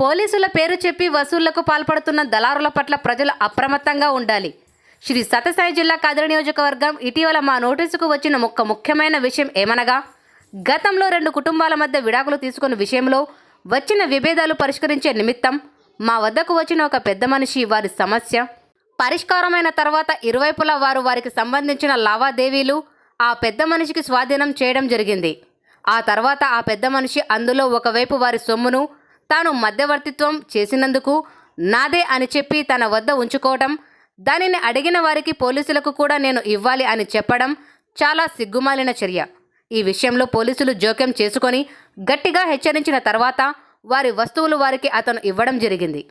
పోలీసుల పేరు చెప్పి వసూళ్లకు పాల్పడుతున్న దళారుల పట్ల ప్రజలు అప్రమత్తంగా ఉండాలి. శ్రీ సత్యసాయి జిల్లా కదిరి నియోజకవర్గం ఇటీవల మా నోటీసుకు వచ్చిన ముఖ్యమైన విషయం ఏమనగా, గతంలో 2 కుటుంబాల మధ్య విడాకులు తీసుకున్న విషయంలో వచ్చిన విభేదాలు పరిష్కరించే నిమిత్తం మా వద్దకు వచ్చిన ఒక పెద్ద మనిషి వారి సమస్య పరిష్కారమైన తర్వాత ఇరువైపులా వారికి సంబంధించిన లావాదేవీలు ఆ పెద్ద మనిషికి స్వాధీనం చేయడం జరిగింది. ఆ తర్వాత ఆ పెద్ద మనిషి అందులో ఒకవైపు వారి సొమ్మును తాను మధ్యవర్తిత్వం చేసినందుకు నాదే అని చెప్పి తన వద్ద ఉంచుకోవడం, దానిని అడిగిన వారికి పోలీసులకు కూడా నేను ఇవ్వాలి అని చెప్పడం చాలా సిగ్గుమాలిన చర్య. ఈ విషయంలో పోలీసులు జోక్యం చేసుకొని గట్టిగా హెచ్చరించిన తర్వాత వారి వస్తువులు వారికి అతను ఇవ్వడం జరిగింది.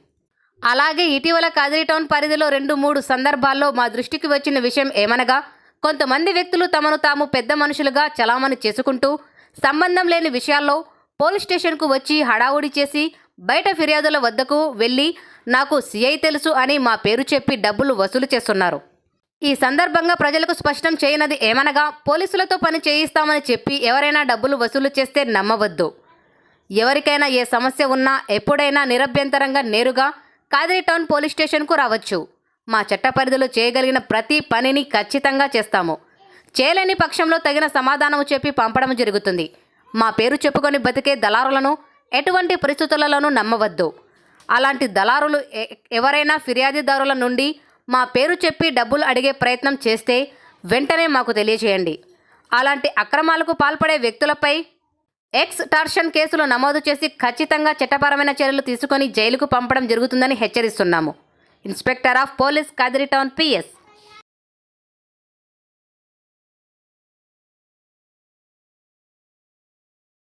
అలాగే ఇటీవల కదిరి టౌన్ పరిధిలో 2-3 సందర్భాల్లో మా దృష్టికి వచ్చిన విషయం ఏమనగా, కొంతమంది వ్యక్తులు తమను తాము పెద్ద మనుషులుగా చలామణి చేసుకుంటూ సంబంధం లేని విషయాల్లో పోలీస్ స్టేషన్కు వచ్చి హడావుడి చేసి బయట ఫిర్యాదుల వద్దకు వెళ్ళి నాకు సిఐ తెలుసు అని మా పేరు చెప్పి డబ్బులు వసూలు చేస్తున్నారు. ఈ సందర్భంగా ప్రజలకు స్పష్టం చేయనది ఏమనగా, పోలీసులతో పని చేయిస్తామని చెప్పి ఎవరైనా డబ్బులు వసూలు చేస్తే నమ్మవద్దు. ఎవరికైనా ఏ సమస్య ఉన్నా ఎప్పుడైనా నిరభ్యంతరంగా నేరుగా కదిరి టౌన్ పోలీస్ స్టేషన్కు రావచ్చు. మా చట్ట పరిధిలో చేయగలిగిన ప్రతి పనిని ఖచ్చితంగా చేస్తాము. చేయలేని పక్షంలో తగిన సమాధానం చెప్పి పంపడం జరుగుతుంది. మా పేరు చెప్పుకొని బతికే దళారులను ఎటువంటి పరిస్థితులలోనూ నమ్మవద్దు. అలాంటి దళారులు ఎవరైనా ఫిర్యాదుదారుల నుండి మా పేరు చెప్పి డబ్బులు అడిగే ప్రయత్నం చేస్తే వెంటనే మాకు తెలియజేయండి. అలాంటి అక్రమాలకు పాల్పడే వ్యక్తులపై ఎక్స్టార్షన్ కేసులు నమోదు చేసి ఖచ్చితంగా చట్టపరమైన చర్యలు తీసుకొని జైలుకు పంపడం జరుగుతుందని హెచ్చరిస్తున్నాము. Inspector of police Kadiri town PS.